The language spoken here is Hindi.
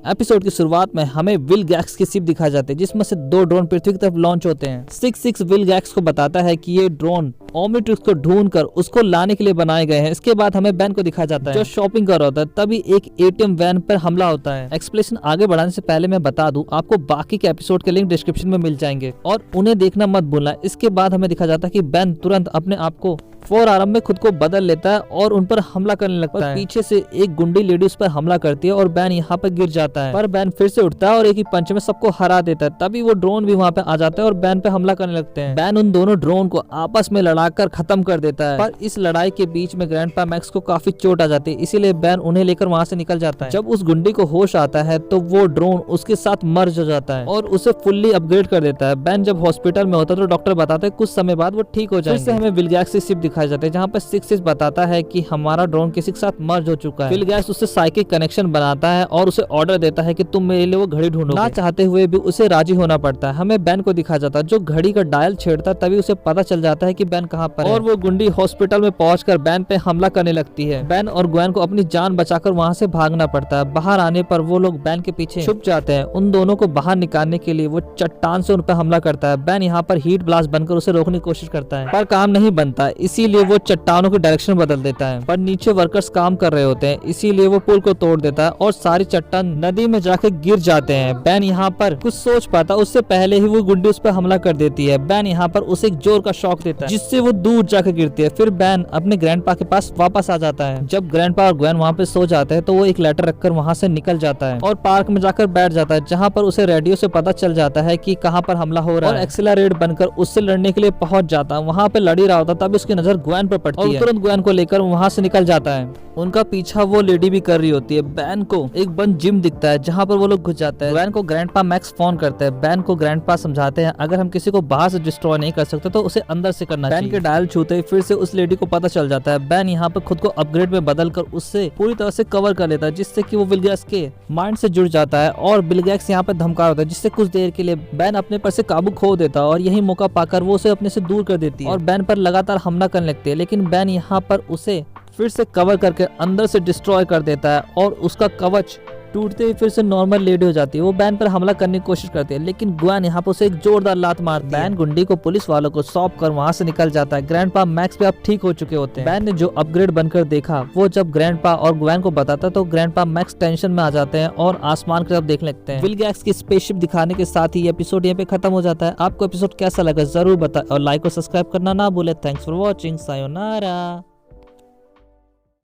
एपिसोड की शुरुआत में हमें विल गैक्स की शिप दिखाई जाती है जिसमें से 2 ड्रोन पृथ्वी की तरफ लॉन्च होते हैं। 6 विल गैक्स को बताता है कि ये ड्रोन ओमनीट्रिक्स को ढूंढकर उसको लाने के लिए बनाए गए हैं। इसके बाद हमें बैन को दिखाया जाता है जो शॉपिंग कर रहा होता है, तभी एक एटीएम वैन पर हमला होता है। एक्सप्लेनेशन आगे बढ़ाने से पहले मैं बता दूं, आपको बाकी के एपिसोड के लिंक डिस्क्रिप्शन में मिल जाएंगे और उन्हें देखना मत भूलना। इसके बाद हमें दिखाया जाता है कि बैन तुरंत अपने आप को 4 आर्म में खुद को बदल लेता है और उन पर हमला करने लगता है। पीछे से एक गुंडी लेडी उस पर हमला करती है और बैन यहाँ पर गिर जाता है, पर बैन फिर से उठता है और एक ही पंच में सबको हरा देता है। तभी वो ड्रोन भी वहाँ पे आ जाता है और बैन पे हमला करने लगते हैं। बैन उन दोनों ड्रोन को आपस में लड़ाकर खत्म कर देता है, पर इस लड़ाई के बीच में ग्रैंडपा मैक्स को काफी चोट आ जाती है, इसीलिए बैन उन्हें लेकर वहाँ से निकल जाता है। जब उस गुंडी को होश आता है तो वो ड्रोन उसके साथ मर्ज हो जाता है और उसे फुल्ली अपग्रेड कर देता है। बैन जब हॉस्पिटल में होता है तो डॉक्टर बताते हैं कुछ समय बाद वो ठीक हो जाएंगे। हमें विल गैक्स की शिप दिखाई जाती है जहाँ पर 6 बताता है कि हमारा ड्रोन किसी के साथ मर्ज हो चुका है। विल गैक्स उससे साइकिक कनेक्शन बनाता है और उसे ऑर्डर देता है कि तुम मेरे लिए वो घड़ी ढूंढो। ना चाहते हुए भी उसे राजी होना पड़ता है। हमें बैन को दिखाया जाता है जो घड़ी का डायल छेड़ता है, तभी उसे पता चल जाता है कि बैन कहाँ पर है और वो गुंडी हॉस्पिटल में पहुंचकर बैन पे हमला करने लगती है। बैन और ग्वेन को अपनी जान बचाकर वहाँ से भागना पड़ता है। बाहर आने पर वो लोग बैन के पीछे छुप जाते हैं। उन दोनों को बाहर निकालने के लिए वो चट्टान से उन पर हमला करता है। बैन यहाँ पर हीट ब्लास्ट बनकर उसे रोकने की कोशिश करता है, पर काम नहीं बनता, इसीलिए वो चट्टानों की डायरेक्शन बदल देता है। पर नीचे वर्कर्स काम कर रहे होते हैं, इसीलिए वो पुल को तोड़ देता है और सारी चट्टान नदी में जाकर गिर जाते हैं। बैन यहाँ पर कुछ सोच पाता, उससे पहले ही वो गुंडी उस पर हमला कर देती है। बैन यहाँ पर उसे एक जोर का शॉक देता है जिससे वो दूर जाकर गिरती है। फिर बैन अपने ग्रैंडपा के पास वापस आ जाता है। जब ग्रैंडपा और ग्वेन वहाँ पे सो जाते हैं तो वो एक लेटर रखकर वहाँ से निकल जाता है और पार्क में जाकर बैठ जाता है, जहाँ पर उसे रेडियो से पता चल जाता है कि कहाँ पर हमला हो रहा है और एक्सेलरेट बनकर उससे लड़ने के लिए पहुंच जाता है। वहाँ पे लड़ी रहा होता तब उसकी नजर ग्वेन पर पड़ती है, तुरंत ग्वेन को लेकर वहाँ से निकल जाता है। उनका पीछा वो लेडी भी कर रही होती है। बैन को एक बंद जिम दिखता है जहाँ पर वो लोग घुस जाते हैं। बैन को ग्रैंडपा मैक्स फोन करते हैं। बैन को ग्रैंडपा समझाते हैं अगर हम किसी को बाहर से डिस्ट्रॉय नहीं कर सकते तो उसे अंदर से करना चाहिए। बैन के डायल छूते ही फिर से उस लेडी को पता चल जाता है। बैन यहाँ पर खुद को अपग्रेड में बदल कर उससे पूरी तरह से कवर कर लेता है, जिससे कि वो विल गैक्स के माइंड से जुड़ जाता है और विल गैक्स यहाँ पर धमका होता है, जिससे कुछ देर के लिए बैन अपने पर से काबू खो देता है और यही मौका पाकर वो उसे अपने से दूर कर देती है और बैन पर लगातार हमला करने लगती है। लेकिन बैन यहाँ पर उसे फिर से कवर करके अंदर से डिस्ट्रॉय कर देता है और उसका कवच टूटते ही फिर से नॉर्मल लेडी हो जाती है। वो बैन पर हमला करने की कोशिश करती है, लेकिन ग्वेन यहाँ पर उसे एक जोरदार लात मारती है। बैन गुंडी को पुलिस वालों को सौंप कर वहाँ से निकल जाता है। ग्रैंडपा मैक्स भी अब ठीक हो चुके होते हैं। बैन ने जो अपग्रेड बनकर देखा वो जब ग्रैंडपा और ग्वेन को बताता तो ग्रैंडपा मैक्स टेंशन में आ जाते हैं और आसमान की तरफ देखने लगते हैं। विल गैक्स की स्पेसशिप दिखाने के साथ ही एपिसोड यहाँ पे खत्म हो जाता है। आपको एपिसोड कैसा लगा जरूर बताएं और लाइक और सब्सक्राइब करना ना भूले। Thanks for watching, sayonara.